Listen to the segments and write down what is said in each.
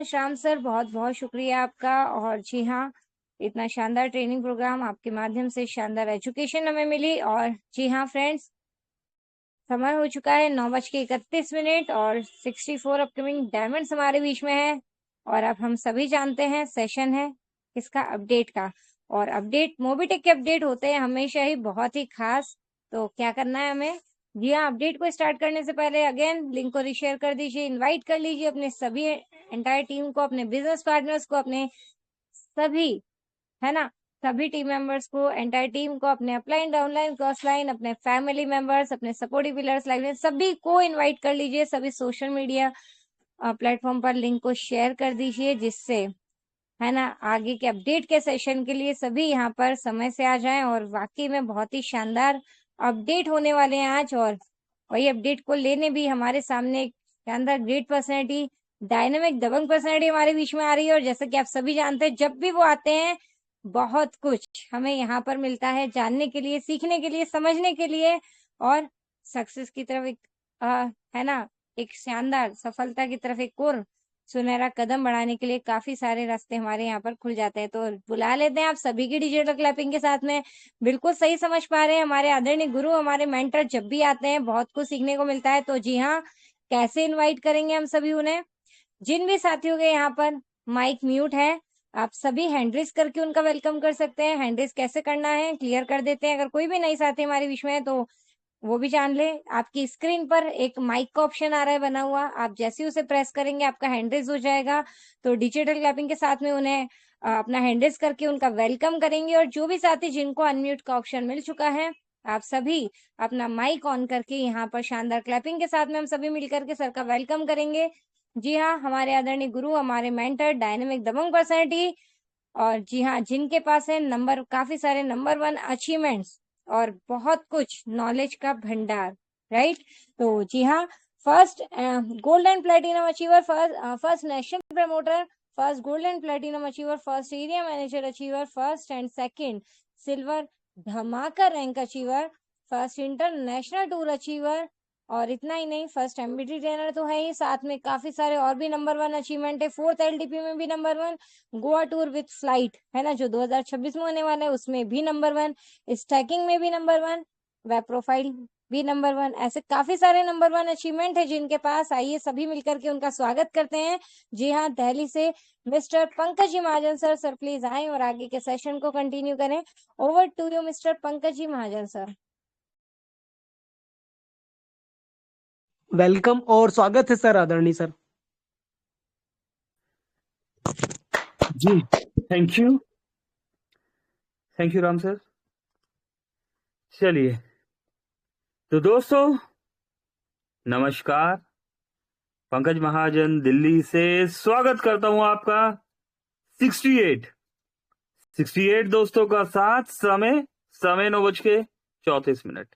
Shyam sir, बहुत बहुत शुक्रिया आपका। और जी हाँ, इतना शानदार ट्रेनिंग प्रोग्राम आपके माध्यम से शानदार एजुकेशन हमें मिली। और जी हाँ फ्रेंड्स, समय हो चुका है 9:31 और 64 अपकमिंग डायमंड्स हमारे बीच में है। और अब हम सभी जानते हैं सेशन है इसका अपडेट का। और अपडेट मोबीटेक के अपडेट होते हैं हमेशा ही बहुत ही खास। तो क्या करना है हमें? जी हाँ, अपडेट को स्टार्ट करने से पहले अगेन लिंक को रिशेयर कर दीजिए, इनवाइट कर लीजिए अपने सभी एंटायर टीम को, अपने बिजनेस पार्टनर्स को, अपने सभी, है ना, सभी टीम मेंबर्स को, एंटायर टीम को, अपने अपलाइन डाउनलाइन क्रॉस लाइन, अपने फैमिली मेंबर्स, अपने सपोर्टिव पिलर्स लाइव, सभी को इनवाइट कर लीजिए। सभी सोशल मीडिया प्लेटफॉर्म पर लिंक को शेयर कर दीजिए, जिससे, है ना, आगे के अपडेट के सेशन के लिए सभी यहाँ पर समय से आ जाएं। और वाकई में बहुत ही शानदार अपडेट होने वाले हैं आज। और वही अपडेट को लेने भी हमारे सामने एक शानदार ग्रेट पर्सनैलिटी, डायनेमिक दबंग पर्सनैलिटी हमारे बीच में आ रही है। और जैसे कि आप सभी जानते हैं, जब भी वो आते हैं बहुत कुछ हमें यहाँ पर मिलता है जानने के लिए, सीखने के लिए, समझने के लिए। और सक्सेस की तरफ एक है ना, एक शानदार सफलता की तरफ एक और सुनहरा कदम बढ़ाने के लिए काफी सारे रास्ते हमारे यहाँ पर खुल जाते हैं। तो बुला लेते हैं आप सभी की डिजिटल क्लैपिंग के साथ में। बिल्कुल सही समझ पा रहे हैं, हमारे आदरणीय गुरु, हमारे मेंटर जब भी आते हैं बहुत कुछ सीखने को मिलता है। तो जी हाँ, कैसे इनवाइट करेंगे हम सभी उन्हें? जिन भी साथियों के यहाँ पर माइक म्यूट है, आप सभी हैंड रेज करके उनका वेलकम कर सकते हैं। हैंड रेज कैसे करना है क्लियर कर देते हैं। अगर कोई भी नई साथी हमारे बीच में है तो वो भी जान ले। आपकी स्क्रीन पर एक माइक का ऑप्शन आ रहा है बना हुआ, आप जैसे ही उसे प्रेस करेंगे आपका हैंड रेज हो जाएगा। तो डिजिटल क्लैपिंग के साथ में उन्हें अपना हैंड रेज करके उनका वेलकम करेंगे। और जो भी साथी जिनको अनम्यूट का ऑप्शन मिल चुका है, आप सभी अपना माइक ऑन करके यहाँ पर शानदार क्लैपिंग के साथ में हम सभी मिलकर के सर का वेलकम करेंगे। जी हाँ, हमारे आदरणीय गुरु, हमारे मेंटर, डायनेमिक दबंग पर्सनैलिटी, और जी हाँ, जिनके पास है नंबर, काफी सारे नंबर 1 अचीवमेंट्स और बहुत कुछ नॉलेज का भंडार, राइट। तो जी हाँ, first gold and platinum achiever, first national promoter, first gold and platinum achiever, first area manager achiever, first and second silver धमाका rank achiever, first international tour achiever. और इतना ही नहीं, फर्स्ट एमबीटी ट्रेनर तो है ही, साथ में काफी सारे और भी नंबर 1 अचीवमेंट है। फोर्थ एलडीपी में भी number 1, Goa tour with flight, है ना, जो 2026 में होने वाला है, उसमें भी नंबर 1, स्टैकिंग में भी नंबर 1, वेब प्रोफाइल भी नंबर 1। ऐसे काफी सारे नंबर 1 अचीवमेंट है जिनके पास। आइए सभी मिलकर के उनका स्वागत करते हैं। जी हाँ, दिल्ली से mister Pankaj ji Mahajan sir. Sir please आए और आगे के सेशन को कंटिन्यू करें। Over to you mister Pankaj ji Mahajan sir. Welcome और स्वागत है सर, आदरणीय सर। जी, थैंक यू राम सर। चलिए, तो दोस्तों नमस्कार, पंकज महाजन दिल्ली से स्वागत करता हूं आपका 68 दोस्तों का साथ। समय 9:34।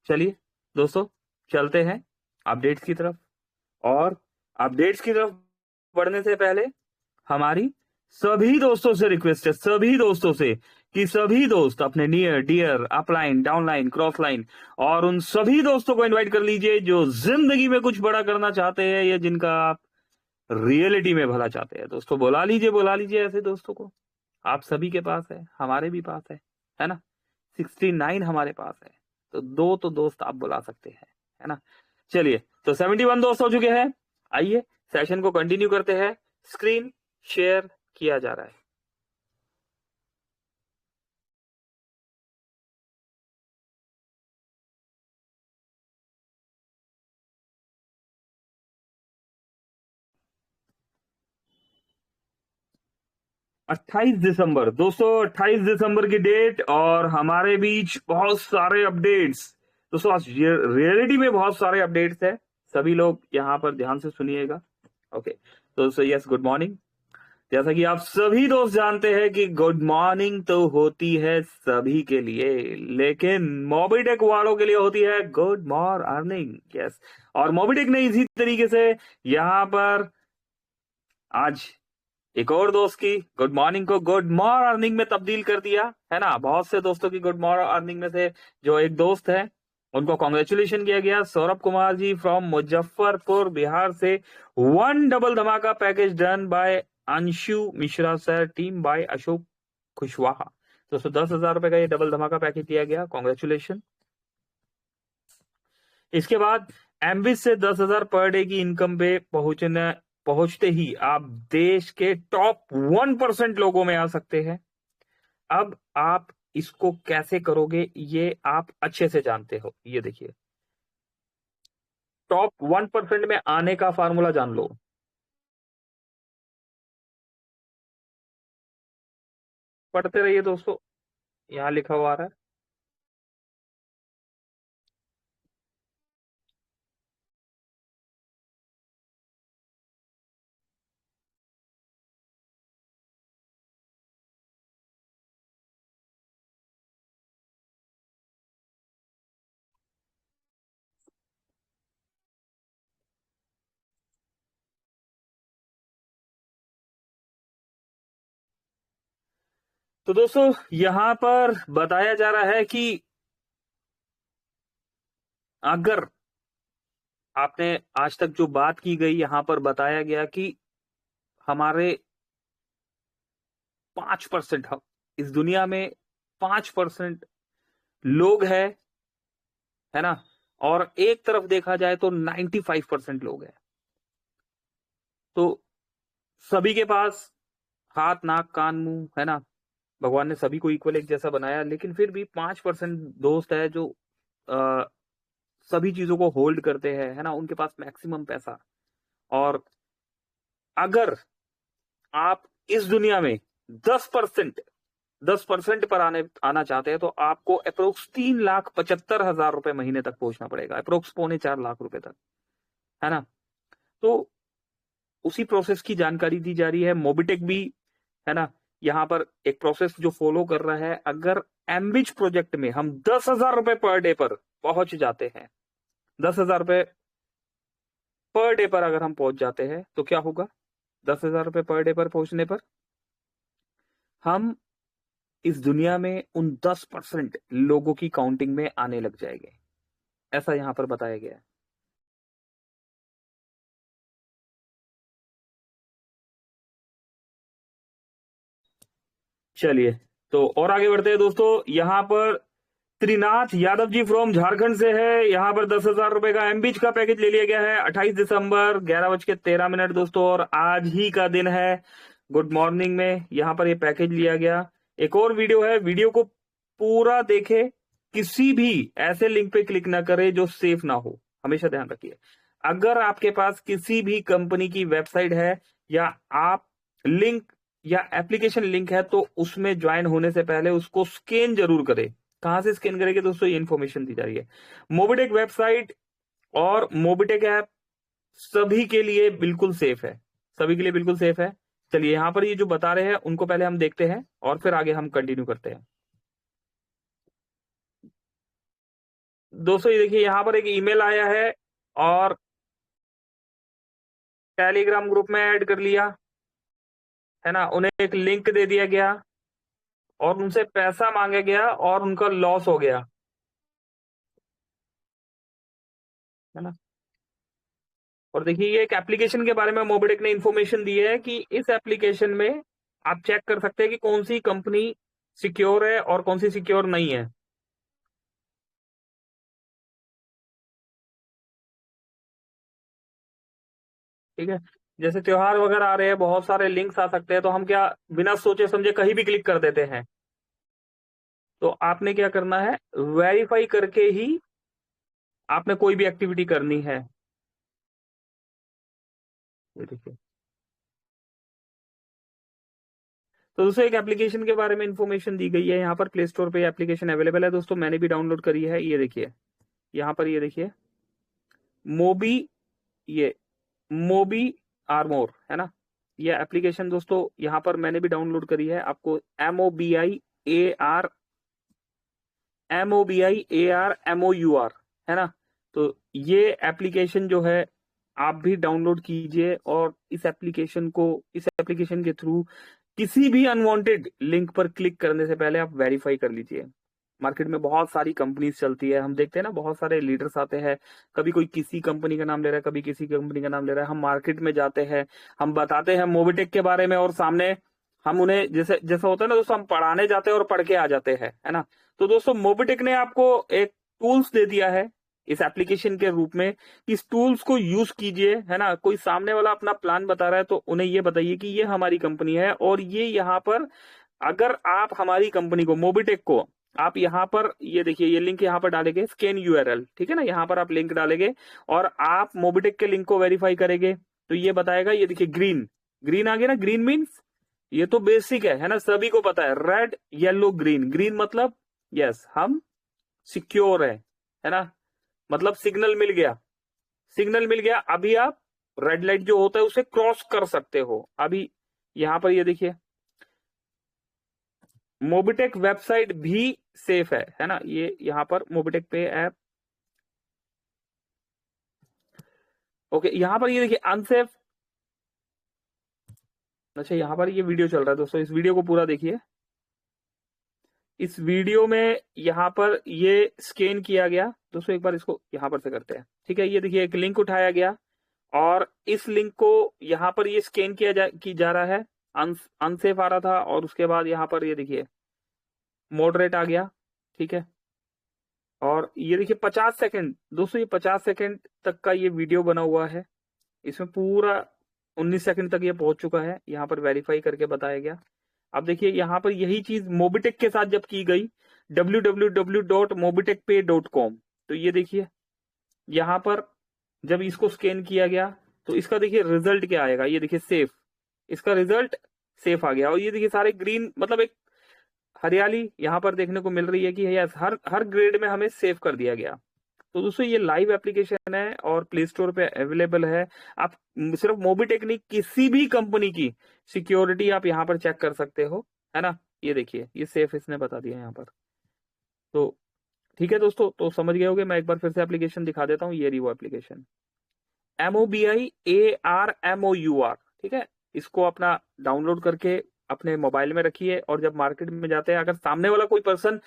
चलिए दोस्तों, चलते हैं अपडेट्स की तरफ। और अपडेट्स की तरफ बढ़ने से पहले हमारी सभी दोस्तों से रिक्वेस्ट है, सभी दोस्तों से, कि सभी दोस्त अपने near dear upline downline cross line और उन सभी दोस्तों को इनवाइट कर लीजिए जो जिंदगी में कुछ बड़ा करना चाहते हैं या जिनका आप रियलिटी में भला चाहते हैं। दोस्तों बुला लीजिए ऐसे दोस्तों को। आप सभी के पास है, हमारे भी पास है ना। 69 हमारे पास है, तो दो तो दोस्त आप बुला सकते हैं, है ना। चलिए, तो 71 दोस्त हो चुके हैं। आइए सेशन को कंटिन्यू करते हैं। स्क्रीन शेयर किया जा रहा है। अट्ठाईस दिसंबर दोस्तों, 28 दिसंबर की डेट, और हमारे बीच बहुत सारे अपडेट्स। दोस्तों आज रियलिटी में बहुत सारे अपडेट्स है, सभी लोग यहाँ पर ध्यान से सुनिएगा। ओके, तो दोस्तों यस, गुड मॉर्निंग। जैसा कि आप सभी दोस्त जानते हैं कि गुड मॉर्निंग तो होती है सभी के लिए, लेकिन मोबीटेक वालों के लिए होती है गुड मॉर्निंग। यस, और मोबीटेक ने इसी तरीके से यहाँ पर आज एक और दोस्त की गुड मॉर्निंग को गुड मॉर्निंग में तब्दील कर दिया, है ना। बहुत से दोस्तों की गुड मॉर्निंग में से जो एक दोस्त है उनको कॉन्ग्रेचुलेशन किया गया। सौरभ कुमार जी फ्रॉम मुजफ्फरपुर बिहार से 1 डबल धमाका package done by Anshu Mishra sir, team by Ashok Kushwaha. दोस्तों 10,000 रुपए का ये डबल धमाका पैकेज दिया गया, कॉन्ग्रेचुलेशन। इसके बाद एमबिस से 10,000 पर डे की इनकम पे पहुंचते ही आप देश के टॉप 1% लोगों में आ सकते हैं। अब आप इसको कैसे करोगे ये आप अच्छे से जानते हो। ये देखिए, टॉप 1% में आने का फार्मूला जान लो। पढ़ते रहिए दोस्तों, यहां लिखा हुआ आ रहा है। तो दोस्तों यहां पर बताया जा रहा है कि अगर आपने आज तक जो बात की गई, यहां पर बताया गया कि हमारे 5% हम इस दुनिया में 5% लोग है ना, और एक तरफ देखा जाए तो 95% लोग हैं। तो सभी के पास हाथ, नाक, कान, मुंह है ना, भगवान ने सभी को इक्वल एक जैसा बनाया, लेकिन फिर भी 5% दोस्त है जो आ, सभी चीजों को होल्ड करते हैं, है ना, उनके पास मैक्सिमम पैसा। और अगर आप इस दुनिया में 10% पर आना चाहते हैं तो आपको अप्रोक्स 3,75,000 रुपए महीने तक पहुंचना पड़ेगा, अप्रोक्स 3.25 लाख रुपए तक, है ना। तो उसी प्रोसेस की जानकारी दी जा रही है। मोबिटेक भी है ना, यहां पर एक प्रोसेस जो फॉलो कर रहा है। अगर एम्बिच प्रोजेक्ट में हम 10,000 रुपए पर डे पर पहुंच जाते हैं, 10,000 रुपए पर डे पर अगर हम पहुंच जाते हैं तो क्या होगा? 10,000 रुपए पर डे पर पहुंचने पर हम इस दुनिया में उन 10% लोगों की काउंटिंग में आने लग जाएंगे, ऐसा यहां पर बताया गया है। चलिए तो और आगे बढ़ते हैं दोस्तों। यहां पर त्रिनाथ यादव जी फ्रॉम झारखंड से है। यहां पर 10,000 रुपए का एमबीच का पैकेज ले लिया गया है। 28 दिसंबर 11:13 दोस्तों, और आज ही का दिन है। गुड मॉर्निंग में यहां पर ये पैकेज लिया गया। एक और वीडियो है, वीडियो को पूरा देखे, किसी भी ऐसे लिंक पे क्लिक ना करे जो सेफ ना हो, हमेशा ध्यान रखिए। अगर आपके पास किसी भी कंपनी की वेबसाइट है या आप लिंक या एप्लीकेशन लिंक है तो उसमें ज्वाइन होने से पहले उसको स्कैन जरूर करें। कहां से स्कैन करेंगे दोस्तों? ये इन्फॉर्मेशन दी जा रही है। मोबिटेक वेबसाइट और मोबिटेक ऐप सभी के लिए बिल्कुल सेफ है, सभी के लिए बिल्कुल सेफ है। चलिए यहां पर ये जो बता रहे हैं उनको पहले हम देखते हैं और फिर आगे हम कंटिन्यू करते हैं। दोस्तों ये देखिए, यहां पर एक ईमेल आया है और टेलीग्राम ग्रुप में ऐड कर लिया, है ना। उन्हें एक लिंक दे दिया गया और उनसे पैसा मांगा गया और उनका लॉस हो गया, है ना। और देखिए ये एक एप्लीकेशन के बारे में मोबिटेक ने इंफॉर्मेशन दी है कि इस एप्लीकेशन में आप चेक कर सकते हैं कि कौन सी कंपनी सिक्योर है और कौन सी सिक्योर नहीं है। ठीक है, जैसे त्योहार वगैरह आ रहे हैं, बहुत सारे लिंक्स आ सकते हैं, तो हम क्या बिना सोचे समझे कहीं भी क्लिक कर देते हैं। तो आपने क्या करना है, वेरीफाई करके ही आपने कोई भी एक्टिविटी करनी है। ये देखिए, तो दोस्तों एक एप्लीकेशन के बारे में इंफॉर्मेशन दी गई है। यहाँ पर प्ले स्टोर पे एप्लीकेशन अवेलेबल है दोस्तों, मैंने भी डाउनलोड करी है। ये देखिए, यहाँ पर ये देखिए, मोबी, ये मोबी आर्मोर, है ना। ये एप्लीकेशन दोस्तों यहाँ पर मैंने भी डाउनलोड करी है। आपको MOBIAR है ना। तो ये एप्लीकेशन जो है आप भी डाउनलोड कीजिए और इस एप्लीकेशन के थ्रू किसी भी अनवांटेड लिंक पर क्लिक करने से पहले आप वेरीफाई कर लीजिए। मार्केट में बहुत सारी कंपनीज चलती है, हम देखते हैं ना बहुत सारे लीडर्स आते हैं, कभी कोई किसी कंपनी का नाम ले रहा है, कभी किसी कंपनी का नाम ले रहा है। हम मार्केट में जाते हैं, हम बताते हैं मोबिटेक के बारे में, और सामने हम उन्हें जैसे जैसा होता है ना दोस्तों, हम पढ़ाने जाते हैं और पढ़ के आ जाते हैं, है ना। तो दोस्तों मोबिटेक ने आपको एक टूल्स दे दिया है इस एप्लीकेशन के रूप में, इस टूल्स को यूज कीजिए, है ना। कोई सामने वाला अपना प्लान बता रहा है तो उन्हें ये बताइए कि ये हमारी कंपनी है, और ये यहाँ पर अगर आप हमारी कंपनी को मोबिटेक को आप यहाँ पर ये देखिए, ये लिंक यहाँ पर डालेंगे, स्कैन यूआरएल, ठीक है ना, यहाँ पर आप लिंक डालेंगे और आप मोबिटेक के लिंक को वेरीफाई करेंगे तो ये बताएगा, ये देखिए ग्रीन ग्रीन आ गया ना। ग्रीन मीन्स ये तो बेसिक है ना, सभी को पता है। रेड येलो ग्रीन, ग्रीन मतलब यस हम सिक्योर है ना, मतलब सिग्नल मिल गया, सिग्नल मिल गया। अभी आप रेड लाइट जो होता है उसे क्रॉस कर सकते हो। अभी यहां पर ये देखिए मोबिटेक वेबसाइट भी सेफ है ना, ये यहां पर मोबिटेक पे ऐप, ओके। यहां पर ये देखिए अनसेफ, अच्छा यहां पर ये वीडियो चल रहा है दोस्तों, इस वीडियो को पूरा देखिए। इस वीडियो में यहां पर ये स्कैन किया गया दोस्तों, एक बार इसको यहां पर से करते हैं, ठीक है। ये देखिए एक लिंक उठाया गया और इस लिंक को यहां पर ये स्कैन की जा रहा है, अनसेफ आ रहा था, और उसके बाद यहां पर ये देखिए मॉडरेट आ गया, ठीक है। और ये देखिए 50 सेकंड दोस्तों, ये 50 सेकंड तक का ये वीडियो बना हुआ है, इसमें पूरा 19 सेकंड तक ये पहुंच चुका है, यहाँ पर वेरीफाई करके बताया गया। अब देखिए यहाँ पर यही चीज मोबिटेक के साथ जब की गई, www.mobitechpay.com, तो ये देखिए यहाँ पर जब इसको स्कैन किया गया तो इसका देखिए रिजल्ट क्या आएगा, ये देखिए सेफ, इसका रिजल्ट सेफ आ गया। और ये देखिए सारे ग्रीन, मतलब एक हरियाली यहाँ पर देखने को मिल रही है कि यस हर ग्रेड में हमें सेव कर दिया गया। तो दोस्तों ये लाइव एप्लीकेशन है और प्ले स्टोर पे अवेलेबल है। आप सिर्फ मोबिटेक नहीं, किसी भी कंपनी की सिक्योरिटी आप यहाँ पर चेक कर सकते हो, है ना। ये देखिए ये सेफ इसने बता दिया यहाँ पर। तो ठीक है दोस्तों, तो समझ गए होगे। मैं एक बार फिर से एप्लीकेशन दिखा देता हूँ, ये रही वो एप्लीकेशन, MOBIARMOUR, ठीक है। इसको अपना डाउनलोड करके अपने मोबाइल में रखिए, और जब मार्केट में जाते हैं, अगर सामने वाला कोई पर्सन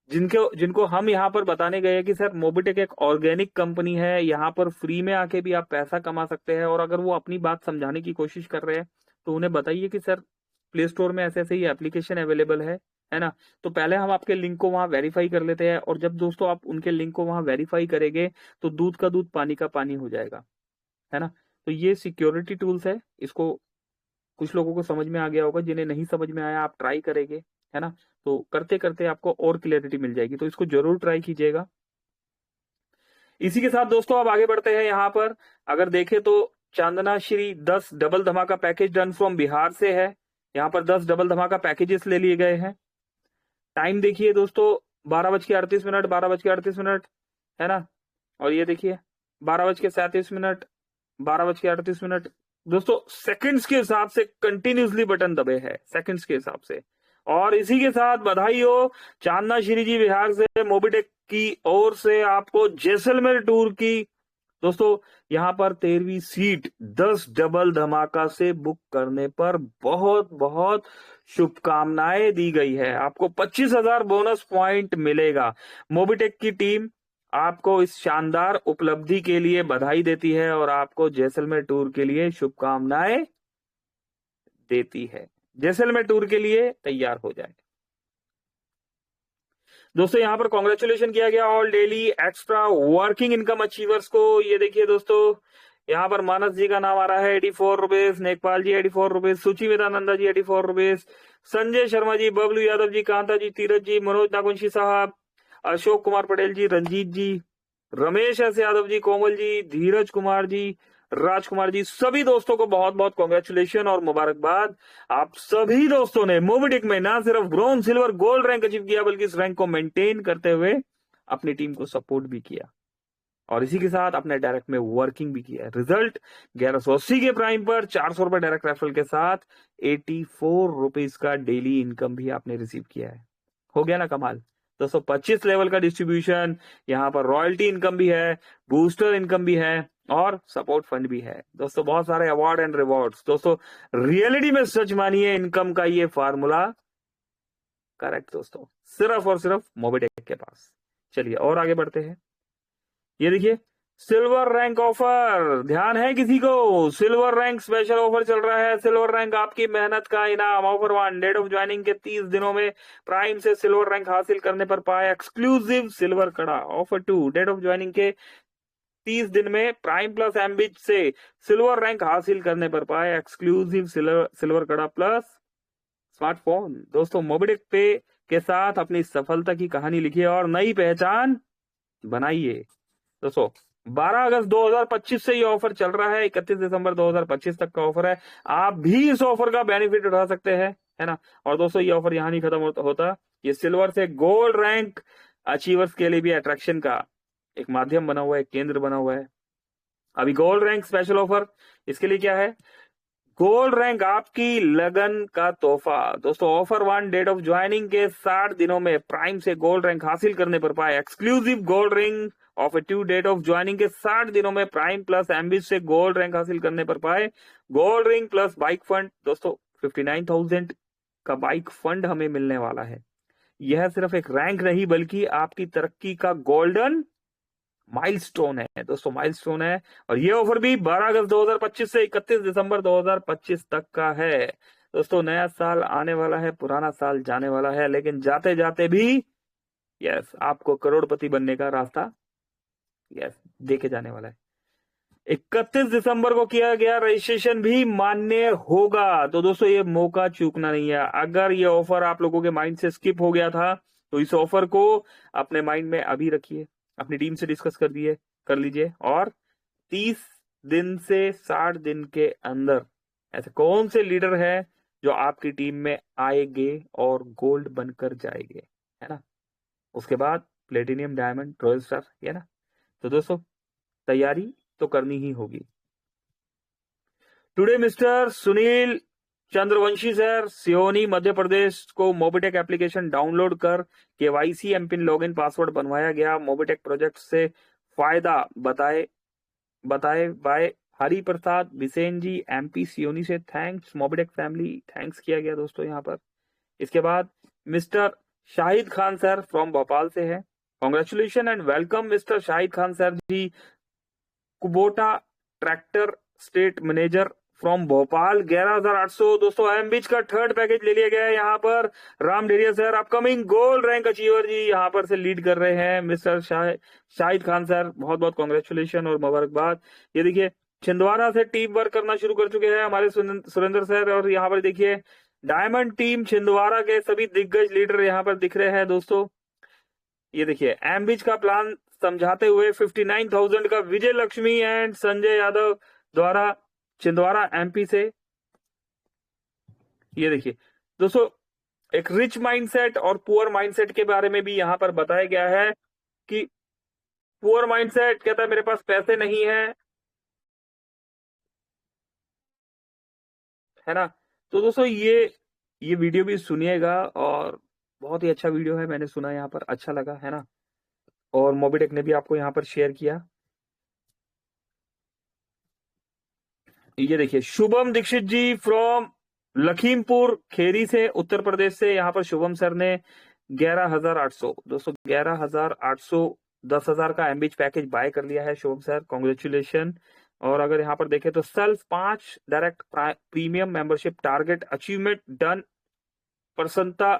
जिनको हम यहाँ पर बताने गए कि सर मोबिटेक एक ऑर्गेनिक कंपनी है, यहाँ पर फ्री में आके भी आप पैसा कमा सकते हैं, और अगर वो अपनी बात समझाने की कोशिश कर रहे हैं तो उन्हें बताइए कि सर प्ले स्टोर में ऐसे ऐसे ही एप्लीकेशन अवेलेबल है ना। तो पहले हम आपके लिंक को वहां वेरीफाई कर लेते हैं, और जब दोस्तों आप उनके लिंक को वहां वेरीफाई करेंगे तो दूध का दूध पानी का पानी हो जाएगा, है ना। तो ये सिक्योरिटी टूल्स है, इसको कुछ लोगों को समझ में आ गया होगा, जिन्हें नहीं समझ में आया आप ट्राई करेंगे, है ना। तो करते करते आपको और क्लैरिटी मिल जाएगी, तो इसको जरूर ट्राई कीजिएगा। इसी के साथ दोस्तों अब आगे बढ़ते हैं। यहाँ पर अगर देखें तो चांदना श्री 10 डबल धमाका पैकेज डन फ्रॉम बिहार से है। यहाँ पर 10 डबल धमाका पैकेजेस ले लिए गए हैं। टाइम देखिए दोस्तों 12:38, 12:38, है ना। और ये देखिए 12:37, 12:38। दोस्तों सेकंड्स के हिसाब से कंटिन्यूसली बटन दबे हैं, सेकंड्स के हिसाब से। और इसी के साथ बधाई हो चांदना श्री जी बिहार से, मोबिटेक की ओर से आपको जैसलमेर टूर की दोस्तों यहाँ पर 13वीं सीट 10 डबल धमाका से बुक करने पर बहुत बहुत शुभकामनाएं दी गई है। आपको 25,000 बोनस पॉइंट मिलेगा। मोबिटेक की टीम आपको इस शानदार उपलब्धि के लिए बधाई देती है और आपको जैसलमेर टूर के लिए शुभकामनाएं देती है। जैसलमेर टूर के लिए तैयार हो जाए दोस्तों। यहाँ पर कॉन्ग्रेचुलेशन किया गया all daily extra working income achievers को। ये देखिए दोस्तों यहाँ पर मानस जी का नाम आ रहा है 84 रुपीज, नेकपाल जी 84 रुपीज, सुची वेदानंदा जी 84 रुपीज, संजय शर्मा जी, बबलू यादव जी, कांता जी, तीरथ जी, मनोज नागवंशी साहब, अशोक कुमार पटेल जी, रंजीत जी, रमेश एस यादव जी, कोमल जी, धीरज कुमार जी, राजकुमार जी, सभी दोस्तों को बहुत बहुत कॉन्ग्रेचुलेशन और मुबारकबाद। आप सभी दोस्तों ने मोबिटेक में ना सिर्फ bronze, silver, gold rank achieve किया, बल्कि इस रैंक को मेंटेन करते हुए अपनी टीम को सपोर्ट भी किया, और इसी के साथ अपने डायरेक्ट में वर्किंग भी किया। रिजल्ट 1180 के प्राइम पर 400 रुपए डायरेक्ट रेफरल के साथ 84 रुपीज का डेली इनकम भी आपने रिसीव किया है। हो गया ना कमाल। 225 लेवल का डिस्ट्रीब्यूशन, यहाँ पर रॉयल्टी इनकम भी है, बूस्टर इनकम भी है, और सपोर्ट फंड भी है दोस्तों। बहुत सारे अवार्ड एंड रिवॉर्ड्स दोस्तों। रियलिटी में सच मानिए इनकम का ये फार्मूला करेक्ट दोस्तों। सिर्फ और सिर्फ मोबिटेक के पास। चलिए और आगे बढ़ते हैं। ये देखिए सिल्वर रैंक ऑफर, ध्यान है किसी को? सिल्वर रैंक स्पेशल ऑफर चल रहा है। सिल्वर रैंक आपकी मेहनत का इनाम। ऑफर 1, डेट ऑफ ज्वाइनिंग के 30 दिनों में प्राइम से सिल्वर रैंक हासिल करने पर पाए एक्सक्लूसिव सिल्वर कड़ा। ऑफर 2, डेट ऑफ ज्वाइनिंग के 30 दिन में प्राइम प्लस एम्बिट से सिल्वर रैंक हासिल करने पर पाए एक्सक्लूसिव सिल्वर कड़ा प्लस स्मार्टफोन। दोस्तों मोबिटेक पे के साथ अपनी सफलता की कहानी लिखिए और नई पहचान बनाइए। दोस्तों 12 अगस्त 2025 से ये ऑफर चल रहा है, 31 दिसंबर 2025 तक का ऑफर है। आप भी इस ऑफर का बेनिफिट उठा सकते हैं, है ना। और दोस्तों ये ऑफर यहाँ नहीं खत्म होता। ये सिल्वर से गोल्ड रैंक अचीवर्स के लिए भी अट्रैक्शन का एक माध्यम बना हुआ है, केंद्र बना हुआ है। अभी गोल्ड रैंक स्पेशल ऑफर, इसके लिए क्या है? गोल्ड रैंक आपकी लगन का तोहफा। दोस्तों ऑफर 1, डेट ऑफ ज्वाइनिंग के 60 दिनों में प्राइम से गोल्ड रैंक हासिल करने पर पाए exclusive gold ring. Offer 2, date of joining के 60 दिनों में प्राइम प्लस एम्बिट से गोल्ड रैंक हासिल करने पर पाए gold ring plus bike fund. दोस्तों 59,000 का बाइक फंड हमें मिलने वाला है। यह सिर्फ एक रैंक नहीं बल्कि आपकी तरक्की का गोल्डन माइलस्टोन है। दोस्तों माइलस्टोन है। और ये ऑफर भी 12 अगस्त 2025 से 31 दिसंबर 2025 तक का है। दोस्तों नया साल आने वाला है, पुराना साल जाने वाला है, लेकिन जाते जाते भी यस आपको करोड़पति बनने का रास्ता यस देखे जाने वाला है। 31 दिसंबर को किया गया रजिस्ट्रेशन भी मान्य होगा। तो दोस्तों ये मौका चूकना नहीं है। अगर ये ऑफर आप लोगों के माइंड से स्किप हो गया था तो इस ऑफर को अपने माइंड में अभी रखिए, अपनी टीम से डिस्कस कर लीजिए और 30 दिन से 60 दिन के अंदर ऐसे कौन से लीडर है जो आपकी टीम में आएंगे और गोल्ड बनकर जाएंगे, है ना। उसके बाद प्लेटिनियम, डायमंड, रॉयल स्टार, है ना। तो दोस्तों तैयारी तो करनी ही होगी। Today mister Sunil Chandravanshi sir, Seoni Madhya Pradesh को मोबिटेक एप्लीकेशन डाउनलोड कर केवाईसी एमपिन लॉगिन पासवर्ड बनवाया गया। मोबिटेक प्रोजेक्ट से फायदा बताए बाय हरि प्रसाद बिसेन जी, एमपी सियोनी से थैंक्स। मोबिटेक फैमिली थैंक्स किया गया दोस्तों यहाँ पर। इसके बाद mister Shahid Khan sir from Bhopal से है। Congratulation and welcome mister Shahid Khan sir ji, Kubota tractor state manager from Bhopal. 11,800 दोस्तों एमबीच का थर्ड पैकेज ले लिया गया है। यहाँ पर Ram Deria sir upcoming gold rank achiever ji यहाँ पर से लीड कर रहे हैं। मिस्टर शाहिद खान सर बहुत बहुत कॉन्ग्रेचुलेशन और मुबारकबाद। ये देखिए छिंदवाड़ा से टीम वर्क करना शुरू कर चुके हैं हमारे सुरेंद्र सर। और यहाँ पर देखिए डायमंड टीम छिंदवाड़ा के सभी दिग्गज लीडर यहाँ पर दिख रहे हैं दोस्तों। ये देखिए एमबीच का प्लान समझाते हुए 59,000 का विजय लक्ष्मी एंड संजय यादव द्वारा छिंदवाड़ा एमपी से। ये देखिए दोस्तों एक रिच माइंडसेट और पुअर माइंडसेट के बारे में भी यहां पर बताया गया है कि पुअर माइंडसेट कहता है मेरे पास पैसे नहीं है ना। तो दोस्तों ये वीडियो भी सुनिएगा और बहुत ही अच्छा वीडियो है, मैंने सुना यहाँ पर, अच्छा लगा, है ना। और मोबिटेक ने भी आपको यहाँ पर शेयर किया। ये देखिए शुभम दीक्षित जी फ्रॉम लखीमपुर खेरी से उत्तर प्रदेश से, यहाँ पर शुभम सर ने 11,800 दोस्तों 11,800 10,000 का एमबीच पैकेज बाय कर लिया है शुभम सर, कॉन्ग्रेचुलेशन। और अगर यहाँ पर देखें तो self 5 direct premium membership target achievement done प्रसन्नता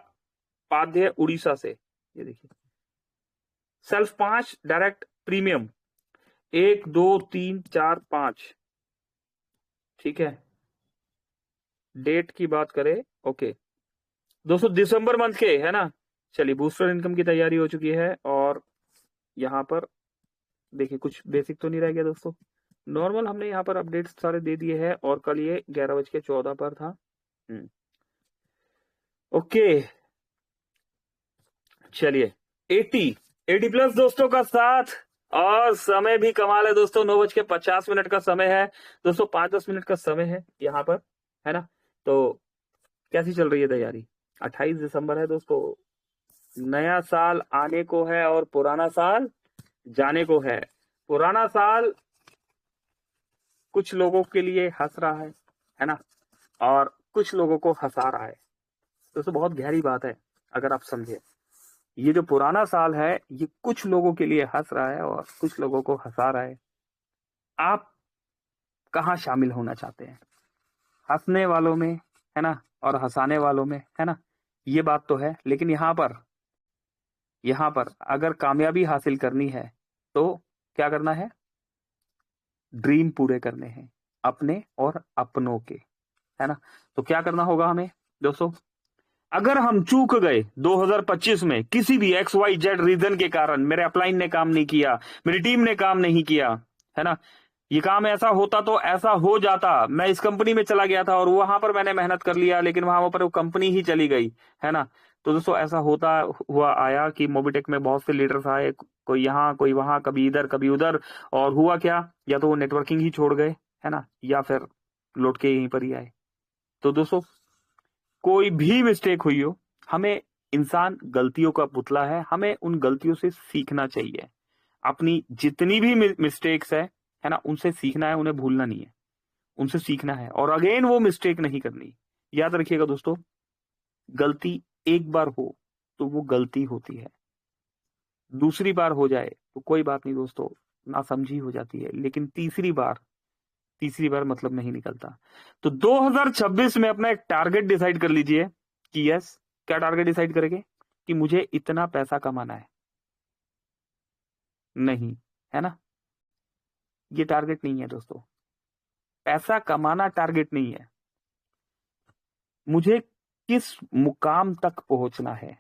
पाध्य उड़ीसा से। ये देखिए सेल्फ 5 डायरेक्ट प्रीमियम 1 2 3 4 5, ठीक है। डेट की बात करें ओके दोस्तों दिसंबर मंथ के, है ना। चलिए बूस्टर इनकम की तैयारी हो चुकी है और यहाँ पर देखिए कुछ बेसिक तो नहीं रह गया दोस्तों, नॉर्मल हमने यहाँ पर अपडेट्स सारे दे दिए हैं और कल ये 11:14 पर था। ओके चलिए 80 प्लस दोस्तों का साथ और समय भी कमाल है दोस्तों। 9:50 का समय है दोस्तों, 5-10 मिनट का समय है यहाँ पर, है ना। तो कैसी चल रही है तैयारी? 28 दिसंबर है दोस्तों, नया साल आने को है और पुराना साल जाने को है। पुराना साल कुछ लोगों के लिए हंस रहा है ना, और कुछ लोगों को हंसा रहा है दोस्तों। बहुत गहरी बात है अगर आप समझे। ये जो पुराना साल है ये कुछ लोगों के लिए हंस रहा है और कुछ लोगों को हंसा रहा है। आप कहाँ शामिल होना चाहते हैं? हंसने वालों में, है ना, और हंसाने वालों में, है ना? ये बात तो है, लेकिन यहाँ पर अगर कामयाबी हासिल करनी है तो क्या करना है? ड्रीम पूरे करने हैं अपने और अपनों के, है ना? तो क्या करना होगा हमें दोस्तों? अगर हम चूक गए 2025 में किसी भी XYZ रीजन के कारण, मेरे अपलाइन ने काम नहीं किया, मेरी टीम ने काम नहीं किया, है ना, ये काम ऐसा होता तो ऐसा हो जाता, मैं इस कंपनी में चला गया था और वहां पर मैंने मेहनत कर लिया लेकिन वहां पर वो कंपनी ही चली गई, है ना? तो दोस्तों ऐसा होता हुआ आया कि मोबिटेक में बहुत से लीडर्स आए, कोई यहाँ कोई वहां, कभी इधर कभी उधर, और हुआ क्या, या तो वो नेटवर्किंग ही छोड़ गए, है ना, या फिर लौट के यहीं पर ही आए। तो दोस्तों कोई भी मिस्टेक हुई हो, हमें, इंसान गलतियों का पुतला है, हमें उन गलतियों से सीखना चाहिए। अपनी जितनी भी मिस्टेक्स है ना, उनसे सीखना है, उन्हें भूलना नहीं है, उनसे सीखना है और अगेन वो मिस्टेक नहीं करनी। याद रखिएगा दोस्तों, गलती एक बार हो तो वो गलती होती है, दूसरी बार हो जाए तो कोई बात नहीं दोस्तों, नासमझी हो जाती है, लेकिन तीसरी बार मतलब नहीं निकलता। तो 2026 में अपना एक टारगेट डिसाइड कर लीजिए कि यस, क्या टारगेट डिसाइड करेंगे कि मुझे इतना पैसा कमाना है, नहीं, है ना? ये टारगेट नहीं है दोस्तों, पैसा कमाना टारगेट नहीं है। मुझे किस मुकाम तक पहुंचना है,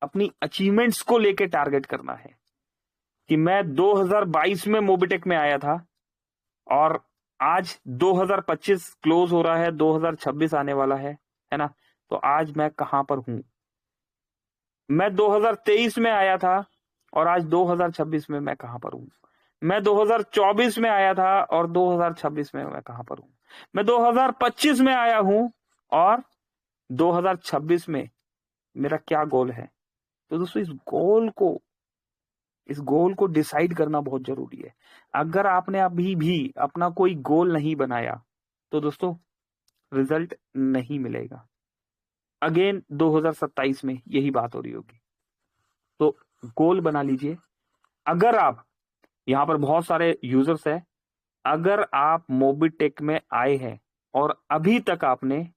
अपनी अचीवमेंट्स को लेके टारगेट करना है कि मैं 2022 में मोबिटेक में आया था और आज 2025 क्लोज हो रहा है, 2026 आने वाला है ना? तो आज मैं कहां पर हूं? मैं 2023 में आया था और आज 2026 में मैं कहां पर हूं? मैं 2024 में आया था और 2026 में मैं कहां पर हूं? मैं 2025 में आया हूं और 2026 में मेरा क्या गोल है? तो दोस्तों इस गोल को डिसाइड करना बहुत जरूरी है। अगर आपने अभी भी अपना कोई गोल नहीं बनाया तो दोस्तों रिजल्ट नहीं मिलेगा। अगेन 2027 में यही बात हो रही होगी। तो गोल बना लीजिए। अगर आप, यहां पर बहुत सारे यूजर्स हैं, अगर आप मोबिटेक में आए हैं और अभी तक आपने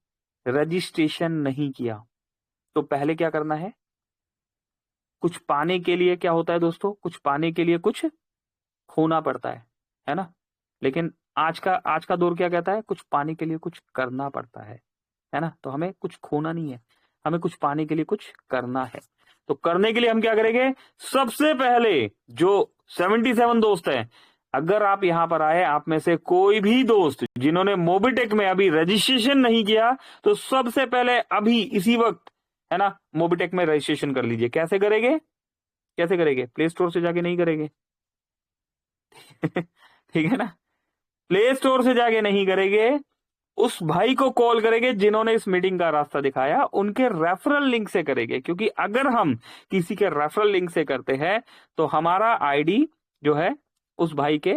रजिस्ट्रेशन नहीं किया तो पहले क्या करना है? कुछ पाने के लिए क्या होता है दोस्तों? कुछ पाने के लिए कुछ खोना पड़ता है ना? लेकिन आज का दौर क्या कहता है? कुछ पाने के लिए कुछ करना पड़ता है ना? तो हमें कुछ खोना नहीं है, हमें कुछ पाने के लिए कुछ करना है। तो करने के लिए हम क्या करेंगे? सबसे पहले जो 77 दोस्त हैं, अगर आप यहां पर आए, आप में से कोई भी दोस्त जिन्होंने मोबिटेक में अभी रजिस्ट्रेशन नहीं किया, तो सबसे पहले अभी इसी वक्त, है ना, मोबिटेक में रजिस्ट्रेशन कर लीजिए। कैसे करेंगे? प्ले स्टोर से जाके नहीं करेंगे ठीक है ना? प्ले स्टोर से जाके नहीं करेंगे, उस भाई को कॉल करेंगे जिन्होंने इस मीटिंग का रास्ता दिखाया, उनके रेफरल लिंक से करेंगे। क्योंकि अगर हम किसी के रेफरल लिंक से करते हैं तो हमारा आईडी जो है उस भाई के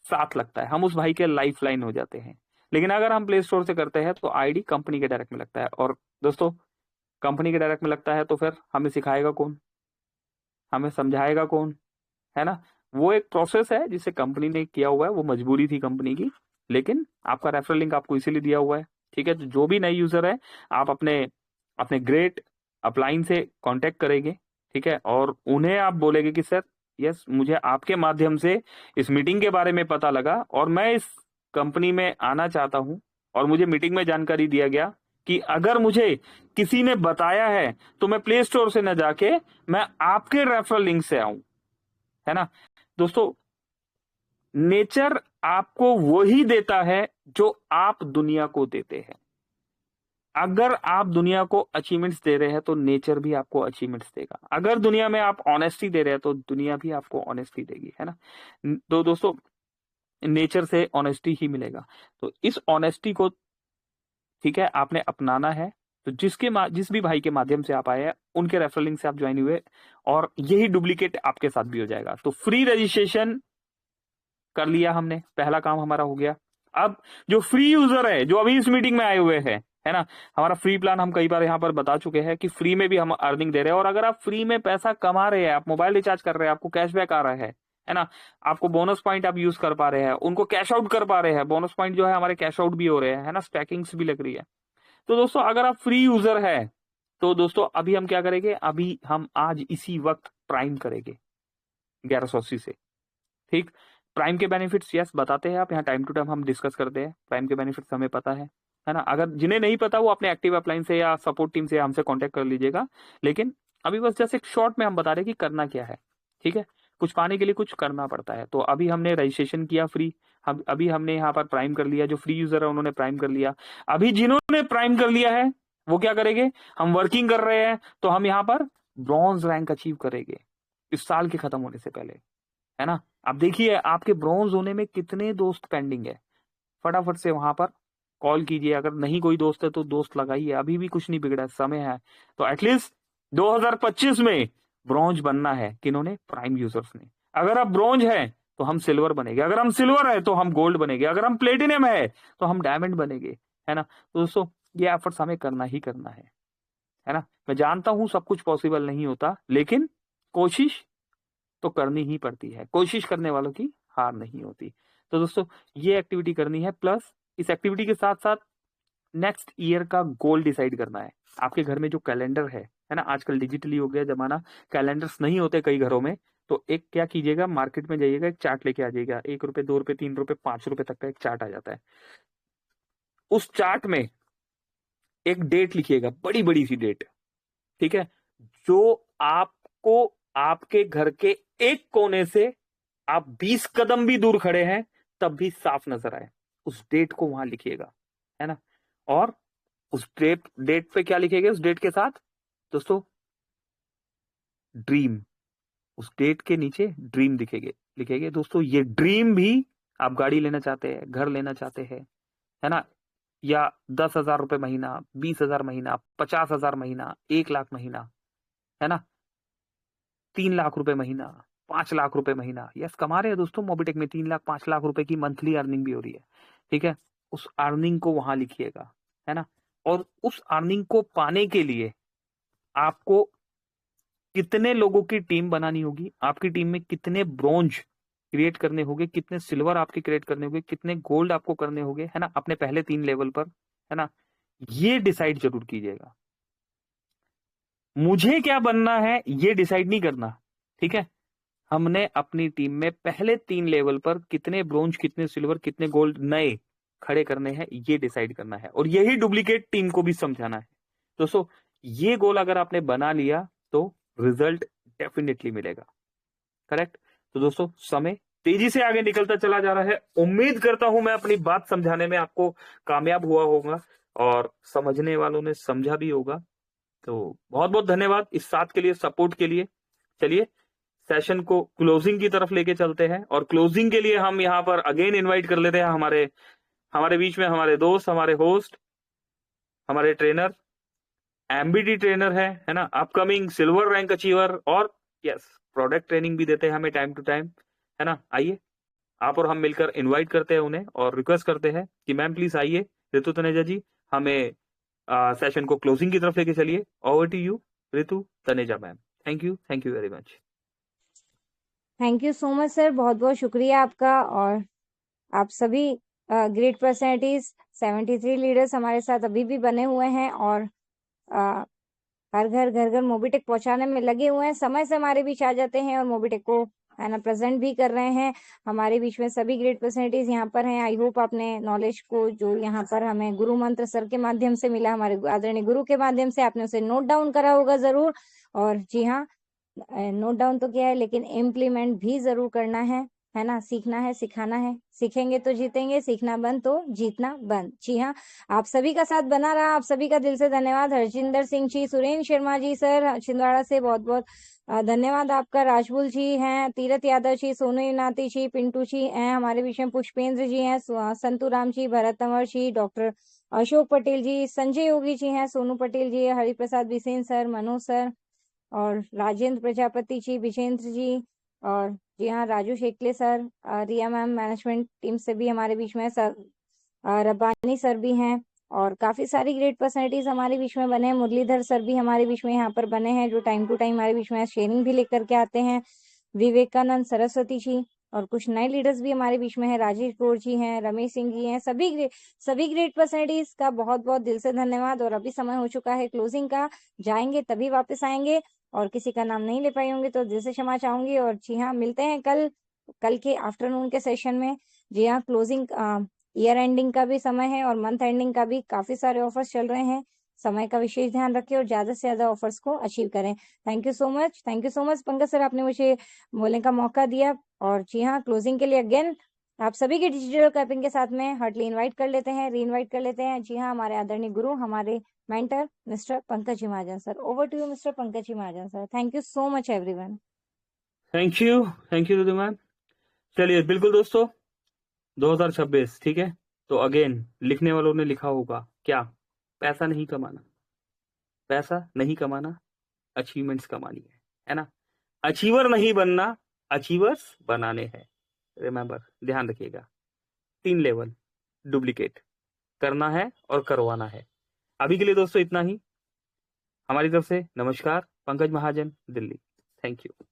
साथ लगता है, हम उस भाई के लाइफ लाइन हो जाते हैं। लेकिन अगर हम प्ले स्टोर से करते हैं तो आईडी कंपनी के डायरेक्ट में लगता है। और दोस्तों कंपनी के डायरेक्ट में लगता है तो फिर हमें सिखाएगा कौन, हमें समझाएगा कौन, है ना? वो एक प्रोसेस है जिसे कंपनी ने किया हुआ है, वो मजबूरी थी कंपनी की, लेकिन आपका रेफरल लिंक आपको इसीलिए दिया हुआ है। ठीक है, तो जो भी नए यूजर है, आप अपने अपने ग्रेट अपलाइन से कांटेक्ट करेंगे, ठीक है, और उन्हें आप बोलेंगे कि सर यस, मुझे आपके माध्यम से इस मीटिंग के बारे में पता लगा और मैं इस कंपनी में आना चाहता हूं, और मुझे मीटिंग में जानकारी दिया गया कि अगर मुझे किसी ने बताया है तो मैं प्ले स्टोर से न जाके मैं आपके रेफरल लिंक से आऊं, है ना? दोस्तों नेचर आपको वही देता है जो आप दुनिया को देते हैं। अगर आप दुनिया को अचीवमेंट्स दे रहे हैं तो नेचर भी आपको अचीवमेंट्स देगा। अगर दुनिया में आप ऑनेस्टी दे रहे हैं तो दुनिया भी आपको ऑनेस्टी देगी, है ना? तो दोस्तों नेचर से ऑनेस्टी ही मिलेगा। तो इस ऑनेस्टी को, ठीक है, आपने अपनाना है। तो जिस भी भाई के माध्यम से आप आए हैं उनके रेफरल लिंक से आप ज्वाइन हुए, और यही डुप्लीकेट आपके साथ भी हो जाएगा। तो फ्री रजिस्ट्रेशन कर लिया हमने, पहला काम हमारा हो गया। अब जो फ्री यूजर है जो अभी इस मीटिंग में आए हुए हैं, है ना। हमारा फ्री प्लान हम कई बार यहाँ पर बता चुके हैं कि फ्री में भी हम अर्निंग दे रहे हैं, और अगर आप फ्री में पैसा कमा रहे हैं, आप मोबाइल रिचार्ज कर रहे हैं, आपको कैशबैक आ रहा है ना, आपको बोनस पॉइंट आप यूज कर पा रहे हैं, उनको कैश आउट कर पा रहे हैं, बोनस पॉइंट जो है हमारे कैश आउट भी हो रहे हैं, है ना, स्टैकिंग्स भी लग रही है। तो दोस्तों अगर आप फ्री यूजर है तो दोस्तों अभी हम क्या करेंगे, अभी हम आज इसी वक्त प्राइम करेंगे 1180 से। ठीक, प्राइम के बेनिफिट्स यस बताते हैं, आप यहाँ टाइम टू टाइम हम डिस्कस करते हैं, प्राइम के बेनिफिट्स हमें पता है ना। अगर जिन्हें नहीं पता वो अपने एक्टिव अपलाइन से या सपोर्ट टीम से हमसे कांटेक्ट कर लीजिएगा, लेकिन अभी बस जैसे एक शॉर्ट में हम बता रहे हैं कि करना क्या है। ठीक है, कुछ पाने के लिए कुछ करना पड़ता है। तो अभी हमने रजिस्ट्रेशन किया फ्री, हम अभी हमने यहाँ पर प्राइम कर लिया, जो फ्री यूजर है उन्होंने प्राइम कर लिया। अभी जिन्होंने प्राइम कर लिया है वो क्या करेंगे, हम वर्किंग कर रहे हैं तो हम यहाँ पर ब्रॉन्ज रैंक अचीव करेंगे इस साल के खत्म होने से पहले, है ना। अब देखिए आपके ब्रॉन्ज होने में कितने दोस्त पेंडिंग है, फटाफट से वहां पर कॉल कीजिए। अगर नहीं कोई दोस्त है तो दोस्त लगाइए, अभी भी कुछ नहीं बिगड़ा, समय है। तो एटलीस्ट 2025 में ब्रॉन्ज बनना है किन्होंने, प्राइम यूजर्स ने। अगर आप ब्रॉन्ज है तो हम सिल्वर बनेंगे, अगर हम सिल्वर है तो हम गोल्ड बनेंगे, अगर हम प्लेटिनियम है तो हम डायमंड बनेंगे, है ना। तो दोस्तों ये एफर्ट्स हमें करना ही करना है ना। मैं जानता हूं सब कुछ पॉसिबल नहीं होता, लेकिन कोशिश तो करनी ही पड़ती है, कोशिश करने वालों की हार नहीं होती। तो दोस्तों ये एक्टिविटी करनी है, प्लस इस एक्टिविटी के साथ साथ नेक्स्ट ईयर का गोल डिसाइड करना है। आपके घर में जो कैलेंडर है ना, आजकल डिजिटली हो गया जमाना, कैलेंडर्स नहीं होते कई घरों में। तो एक क्या कीजिएगा, मार्केट में जाइएगा, एक चार्ट लेके आ जाइएगा, 1 रुपए 2 रुपए 3 रुपए 5 रुपए तक का एक चार्ट आ जाता है। उस चार्ट में एक डेट लिखिएगा, बड़ी बड़ी सी डेट, ठीक है, जो आपको आपके घर के एक कोने से आप 20 कदम भी दूर खड़े हैं तब भी साफ नजर आए, उस डेट को वहां लिखिएगा, है ना। और उस डेट पे क्या लिखेंगे, उस डेट के साथ दोस्तों ड्रीम, उस डेट के नीचे ड्रीम लिखेंगे दोस्तों। ये ड्रीम भी, आप गाड़ी लेना चाहते हैं, घर लेना चाहते हैं, है ना, या 10,000 रुपए महीना, 20,000 महीना, 50,000 महीना, 1 लाख महीना, है ना, 3 लाख रुपए महीना, 5 लाख रुपए महीना, यस कमा रहे हैं दोस्तों मोबिटेक में 3 लाख 5 लाख रुपए की मंथली अर्निंग भी हो रही है। ठीक है, उस अर्निंग को वहां लिखिएगा, है ना। और उस अर्निंग को पाने के लिए आपको कितने लोगों की टीम बनानी होगी, आपकी टीम में कितने ब्रोंज क्रिएट करने होंगे, कितने सिल्वर आपके क्रिएट करने होंगे, कितने गोल्ड आपको करने होंगे, है ना, अपने पहले 3 लेवल पर, है ना, ये डिसाइड जरूर कीजिएगा। मुझे क्या बनना है ये डिसाइड नहीं करना, ठीक है। हमने अपनी टीम में पहले 3 लेवल पर कितने ब्रोंज, कितने सिल्वर, कितने गोल्ड नए खड़े करने हैं, ये डिसाइड करना है, और यही डुप्लीकेट टीम को भी समझाना है। दोस्तों ये गोल अगर आपने बना लिया तो रिजल्ट डेफिनेटली मिलेगा, करेक्ट। तो दोस्तों समय तेजी से आगे निकलता चला जा रहा है, उम्मीद करता हूं मैं अपनी बात समझाने में आपको कामयाब हुआ होगा और समझने वालों ने समझा भी होगा। तो बहुत बहुत धन्यवाद इस साथ के लिए, सपोर्ट के लिए। चलिए सेशन को क्लोजिंग की तरफ लेके चलते हैं, और क्लोजिंग के लिए हम यहाँ पर अगेन इनवाइट कर लेते हैं हमारे बीच में हमारे दोस्त, हमारे होस्ट, हमारे ट्रेनर, एमबीटी ट्रेनर है ना, अपकमिंग सिल्वर रैंक अचीवर, और यस प्रोडक्ट ट्रेनिंग भी देते हैं हमें टाइम टू टाइम, है ना। आइए आप और हम मिलकर इनवाइट करते हैं उन्हें और रिक्वेस्ट करते हैं कि मैम प्लीज आइए, ऋतु तनेजा जी हमें सेशन को क्लोजिंग की तरफ लेके चलिए। Over to you Ritu Taneja ma'am, thank you very much. Thank you so much sir, बहुत बहुत शुक्रिया आपका। और आप सभी ग्रेट पर्सनैलिटीज 73 लीडर्स हमारे साथ अभी भी बने हुए हैं, और हर घर मोबिटेक पहुंचाने में लगे हुए हैं, समय से हमारे बीच आ जाते हैं और मोबिटेक को है ना प्रेजेंट भी कर रहे हैं। हमारे बीच में सभी ग्रेट पर्सनैलिटीज यहाँ पर हैं। आई होप आपने नॉलेज को जो यहाँ पर हमें गुरु मंत्र सर के माध्यम से मिला, हमारे आदरणीय गुरु के माध्यम से, आपने उसे नोट डाउन करा होगा जरूर। और जी हाँ, नोट डाउन तो किया है लेकिन इम्प्लीमेंट भी जरूर करना है ना, सीखना है, सिखाना है, सीखेंगे तो जीतेंगे, सीखना बंद तो जीतना बंद। जी हाँ, आप सभी का साथ बना रहा, आप सभी का दिल से धन्यवाद। हरजिंदर सिंह जी, सुरेंद्र शर्मा जी सर छिंदवाड़ा से बहुत बहुत धन्यवाद आपका। राजबुल जी हैं, तीरथ यादव जी, सोनू युनाती जी, पिंटू जी हैं हमारे बीच में, पुष्पेंद्र जी हैं, संतू राम जी, भरत अमर जी, डॉक्टर अशोक पटेल जी, संजय योगी जी हैं, सोनू पटेल जी, हरिप्रसाद बिसेन सर, मनोज सर, और राजेंद्र प्रजापति जी, विजेंद्र जी, और जी हाँ राजू शेखले सर, रिया मैम मैनेजमेंट टीम से भी हमारे बीच में सर, रब्बानी सर भी हैं, और काफी सारी ग्रेट पर्सनैलिटीज हमारे बीच में बने हैं। मुरलीधर सर भी हमारे बीच में यहाँ पर बने हैं, जो टाइम टू टाइम हमारे बीच में शेयरिंग भी लेकर के आते हैं। विवेकानंद सरस्वती जी और कुछ नए लीडर्स भी हमारे बीच में है, राजेश गौर जी हैं, रमेश सिंह जी हैं। सभी ग्रेट पर्सनैलिटीज का बहुत बहुत दिल से धन्यवाद। और अभी समय हो चुका है क्लोजिंग का, जाएंगे तभी वापस आएंगे, और किसी का नाम नहीं ले पाई होंगे तो दिल से क्षमा चाहूंगी। और जी हाँ, मिलते हैं कल के आफ्टरनून के सेशन में। जी हाँ, क्लोजिंग ईयर एंडिंग का भी समय है और मंथ एंडिंग का भी, काफी सारे ऑफर्स चल रहे हैं। समय का विशेष ध्यान रखें और ज्यादा से ज्यादा ऑफर्स को अचीव करें। Thank you so much, thank you so much Pankaj sir, आपने मुझे बोलने का मौका दिया। और जी हाँ, क्लोजिंग के लिए अगेन आप सभी के डिजिटल कैपिंग के साथ में हार्टली इनवाइट कर लेते हैं, री इनवाइट कर लेते हैं। जी हाँ, हमारे आदरणीय गुरु, हमारे mentor mister Pankaj ji Mahajan sir. Over to you mister Pankaj ji Mahajan sir. Thank you so much everyone. Thank you Riddhi ma'am. चलिए बिल्कुल दोस्तों, 2026 ठीक है। तो अगेन लिखने वालों ने लिखा होगा क्या, पैसा नहीं कमाना, पैसा नहीं कमाना, अचीवमेंट्स कमानी है ना। अचीवर नहीं बनना, अचीवर्स बनाने हैं। रिमेंबर, ध्यान रखिएगा, 3 लेवल डुप्लीकेट करना है और करवाना है। अभी के लिए दोस्तों इतना ही। हमारी तरफ से नमस्कार, पंकज महाजन, दिल्ली। Thank you.